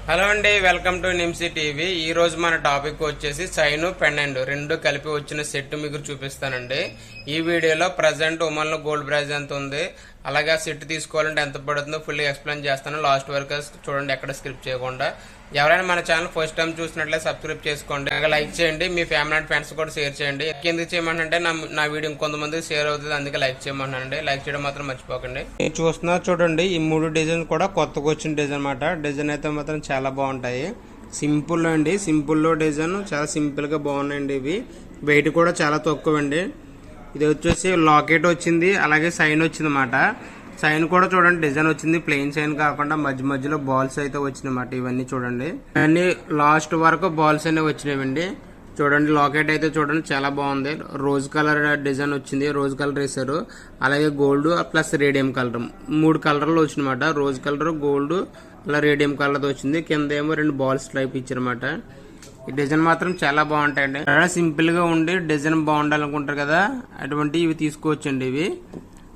Hello అండి, welcome to నిమ్సీ TV. ఈ రోజు మన టాపిక్ వచ్చేసి చైన్ పెండెంట్ రెండు కలిపి వచ్చిన సెట్ మీకు చూపిస్తానండి. ఈ వీడియోలో ప్రజెంట్ ఉమెన్ లో గోల్డ్ ప్రైస్ ఎంత ఉంది, అలాగే ఆ సెట్ తీసుకోవాలంటే ఎంత పడుతుందో ఫుల్ ఎక్స్ప్లెయిన్ చేస్తాను. లాస్ట్ వరకు చూడండి, ఎక్కడ స్కిప్ చేయకుండా. ఎవరైనా మన ఛానల్ ఫస్ట్ టైం చూసినట్లయితే సబ్స్క్రైబ్ చేసుకోండి, లైక్ చేయండి, మీ ఫ్యామిలీ అండ్ ఫ్రెండ్స్ కూడా షేర్ చేయండి. ఎందుకు చేయమంటే నా వీడియో ఇంకొంతమంది షేర్ అవుతుంది, అందుకే లైక్ చేయమంటానండి. లైక్ చేయడం మాత్రం మర్చిపోకండి. చూస్తున్నా చూడండి, ఈ మూడు డిజైన్ కూడా కొత్తగా వచ్చిన డిజైన్ అనమాట. డిజైన్ అయితే మాత్రం చాలా బాగుంటాయి. సింపుల్ అండి, సింపుల్లో డిజైన్ చాలా సింపుల్ గా బాగున్నాయండి. ఇవి వెయిట్ కూడా చాలా తక్కువ అండి. ఇది వచ్చేసి లాకెట్ వచ్చింది, అలాగే సైన్ వచ్చింది అన్నమాట. సైన్ కూడా చూడండి డిజైన్ వచ్చింది, ప్లెయిన్ సైన్ కాకుండా మధ్య మధ్యలో బాల్స్ అయితే వచ్చినాయన్నమాట. ఇవన్నీ చూడండి, అన్ని లాస్ట్ వరకు బాల్స్ అనేవి వచ్చినాయండి. చూడండి లాకెట్ అయితే చూడండి చాలా బాగుంది. రోజ్ కలర్ డిజైన్ వచ్చింది, రోజ్ కలర్ వేసారు. అలాగే గోల్డ్ ప్లస్ రేడియం కలర్, మూడు కలర్లు వచ్చినమాట. రోజ్ కలర్, గోల్డ్, అలా రేడియం కలర్ వచ్చింది. కింద ఏమో రెండు బాల్స్ టైప్ ఇచ్చారన్నమాట. ఈ డిజైన్ మాత్రం చాలా బాగుంటాయండి. సింపుల్ గా ఉండి డిజైన్ బాగుండాలనుకుంటారు కదా, అటువంటి ఇవి తీసుకోవచ్చండి ఇవి.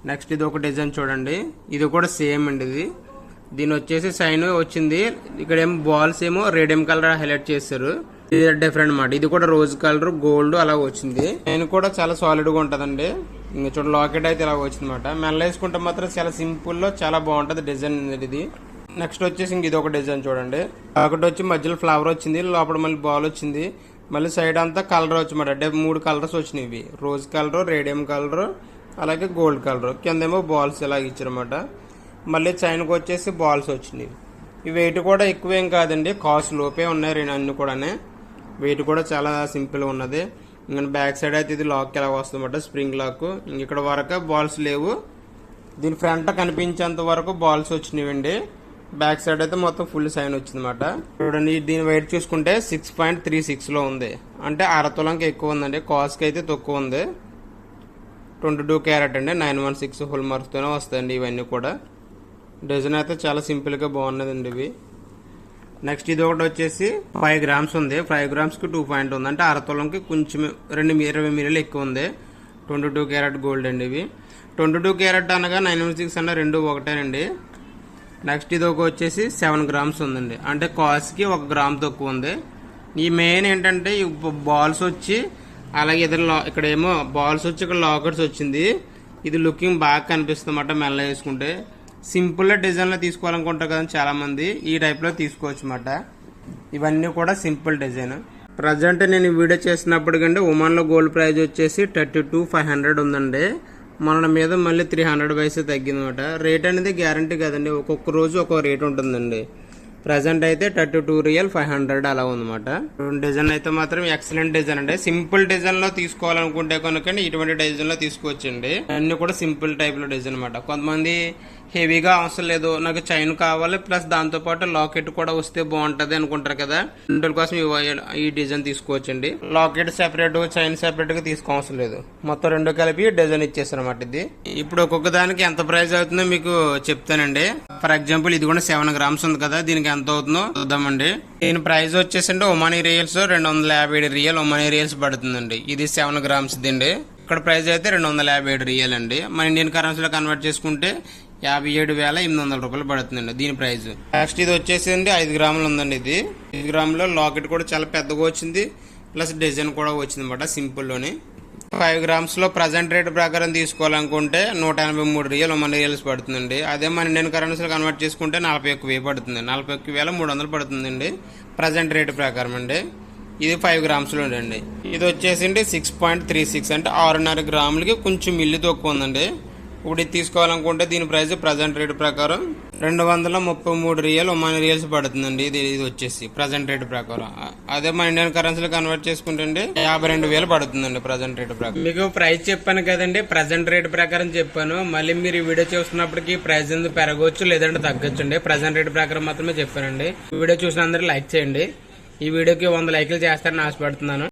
నెక్స్ట్ ఇది ఒక డిజైన్ చూడండి, ఇది కూడా సేమ్ అండి. ఇది దీని వచ్చేసి సైన్ వచ్చింది, ఇక్కడ ఏమో బాల్స్ ఏమో రేడియం కలర్ హైలైట్ చేశారు. ఇది డిఫరెంట్ అన్నమాట. ఇది కూడా రోజ్ కలర్, గోల్డ్ అలా వచ్చింది. సైన్ కూడా చాలా సాలిడ్ గా ఉంటదండి. ఇంకా చూడండి లాకెట్ అయితే ఇలా వచ్చింది అనమాట. మెల్ల వేసుకుంటే మాత్రం చాలా సింపుల్ లో చాలా బాగుంటది డిజైన్ ఇది. నెక్స్ట్ వచ్చేసి ఇంక ఇది ఒక డిజైన్ చూడండి, ఒకటి వచ్చి మధ్యలో ఫ్లవర్ వచ్చింది, లోపల మళ్ళీ బాల్ వచ్చింది, మళ్ళీ సైడ్ అంతా కలర్ వచ్చిమాట. అంటే మూడు కలర్స్ వచ్చినాయి ఇవి, రోజ్ కలర్, రేడియం కలర్, అలాగే గోల్డ్ కలర్. కిందేమో బాల్స్ ఇలా ఇచ్చారన్నమాట. మళ్ళీ చైన్కి వచ్చేసి బాల్స్ వచ్చినాయి. ఈ వెయిట్ కూడా ఎక్కువేం కాదండి, కాస్ట్ లోపే ఉన్నాయి అన్ని కూడా. వెయిట్ కూడా చాలా సింపుల్ ఉన్నది. ఇంకా బ్యాక్ సైడ్ అయితే ఇది లాక్ ఎలా వస్తుందన్నమాట, స్ప్రింగ్ లాక్. ఇక్కడ వరకు బాల్స్ లేవు, దీని ఫ్రంట్ కనిపించేంత వరకు బాల్స్ వచ్చినాయండి. బ్యాక్ సైడ్ అయితే మొత్తం ఫుల్ సైన్ వచ్చిందన్నమాట. చూడండి దీని వెయిట్ చూసుకుంటే 6.36 లో ఉంది, అంటే అరతులంకి ఎక్కువ ఉందండి. కాస్ట్ కి అయితే తక్కువ ఉంది. 22 క్యారెట్ అండి, 916 హోల్ మార్క్స్ తోనే వస్తాయండి ఇవన్నీ కూడా. డిజైన్ అయితే చాలా సింపుల్ గా బాగున్నదండి ఇవి. నెక్స్ట్ ఇది ఒకటి వచ్చేసి 5 గ్రామ్స్ ఉంది, 5 గ్రామ్స్ కి 2 పాయింట్ ఉంది, అంటే అరతులంకి కొంచెం 20 మిలియన్లు ఎక్కువ ఉంది. 22 క్యారెట్ గోల్డ్ అండి ఇవి. 22 క్యారెట్ అనగా 916 అన్న రెండు ఒకటేనండి. నెక్స్ట్ ఇది ఒక వచ్చేసి 7 గ్రామ్స్ ఉందండి, అంటే కాస్ట్ కి 1 గ్రామ్ తక్కువ ఉంది. ఈ మెయిన్ ఏంటంటే ఈ బాల్స్ వచ్చి, అలాగే ఇక్కడ ఏమో బాల్స్ వచ్చి ఇక్కడ లాకెట్స్ వచ్చింది. ఇది లుకింగ్ బాగా కనిపిస్తుంది అన్నమాట మెల్ల వేసుకుంటే. సింపుల్ డిజైన్ లో తీసుకోవాలనుకుంటారు కదా చాలా మంది, ఈ టైప్ లో తీసుకోవచ్చు అన్నమాట. ఇవన్నీ కూడా సింపుల్ డిజైన్. ప్రజెంట్ నేను ఈ వీడియో చేసినప్పటికంటే ఉమెన్ లో గోల్డ్ ప్రైస్ వచ్చేసి 32,500 ఉందండి. మన మీద మళ్ళీ 300 పైసే తగ్గిందన్నమాట. రేట్ అనేది గ్యారంటీ కదండి, ఒక్కొక్క రోజు ఒక్కొక్క రేట్ ఉంటుందండి. ప్రజెంట్ అయితే 32 రియల్ 500 అలా ఉందన్నమాట. డిజైన్ అయితే మాత్రం ఎక్సలెంట్ డిజైన్ అండి. సింపుల్ డిజైన్ లో తీసుకోవాలనుకుంటే కనుక ఇటువంటి డిజైన్ లో తీసుకోవచ్చండి. అన్ని కూడా సింపుల్ టైప్ లో డిజైన్ అనమాట. కొంతమంది హెవీగా అవసరం లేదు, నాకు చైన్ కావాలి ప్లస్ దాంతో పాటు లాకెట్ కూడా వస్తే బాగుంటది అనుకుంటారు కదా, ఇంటి కోసం ఈ డిజైన్ తీసుకోవచ్చండి. లాకెట్ సెపరేట్, చైన్ సెపరేట్ గా తీసుకోవసరం లేదు, మొత్తం రెండు కలిపి డిజైన్ ఇచ్చేస్తారు అనమాట. ఇది ఇప్పుడు ఒక్కొక్క దానికి ఎంత ప్రైస్ అవుతుందో మీకు చెప్తానండి. ఫర్ ఎగ్జాంపుల్ ఇది కూడా 7 గ్రామ్స్ ఉంది కదా, దీనికి ఎంత అవుతుందో చూద్దామండి. దీని ప్రైస్ వచ్చేసండి ఒమానీ రియల్స్ 257 రియల్ ఒమానీ రియల్స్ పడుతుందండి. ఇది 7 గ్రామ్స్ దండి. ఇక్కడ ప్రైస్ అయితే 257 రియల్ అండి. మన ఇండియన్ కరెన్సీలో కన్వర్ట్ చేసుకుంటే 57,800 రూపాయలు పడుతుందండి దీని ప్రైస్. నెక్స్ట్ ఇది వచ్చేసింది 5 గ్రాములు ఉందండి. ఇది 5 గ్రాములో లాకెట్ కూడా చాలా పెద్దగా వచ్చింది, ప్లస్ డిజైన్ కూడా వచ్చింది అనమాట సింపుల్ లోని. 5 గ్రామ్స్ లో ప్రజెంట్ రేట్ ప్రకారం తీసుకోవాలనుకుంటే 183 రియల్ ఒమానీ రియల్స్ పడుతుందండి. అదే మన ఇండియన్ కరెన్సీలో కన్వర్ట్ చేసుకుంటే 41,000 పడుతుంది, 41,300 పడుతుందండి ప్రజెంట్ రేట్ ప్రకారం అండి. ఇది 5 గ్రామ్స్ లో అండి. ఇది వచ్చేసింది 6.36, అంటే 6.5 గ్రాములకి కొంచెం మిల్లి తక్కువ ఉందండి. ఇప్పుడు ఇది తీసుకోవాలనుకుంటే దీని ప్రైస్ ప్రజెంట్ రేట్ ప్రకారం 233 రియల్ ఒమానీ రియల్స్ పడుతుందండి. ఇది వచ్చేసి ప్రజెంట్ రేట్ ప్రకారం. అదే మన ఇండియన్ కరెన్సీలో కన్వర్ట్ చేసుకుంటే 52,000 పడుతుందండి ప్రజెంట్ రేట్ ప్రకారం. మీకు ప్రైస్ చెప్పాను కదండి, ప్రజెంట్ రేట్ ప్రకారం చెప్పాను. మళ్ళీ మీరు ఈ వీడియో చూస్తున్నప్పటికీ ప్రైస్ ఎందుకు పెరగవచ్చు లేదంటే తగ్గొచ్చండి. ప్రజెంట్ రేట్ ప్రకారం మాత్రమే చెప్పానండి. వీడియో చూసిన అందరూ లైక్ చేయండి. ఈ వీడియోకి 100 లైక్లు చేస్తారని ఆశపడుతున్నాను.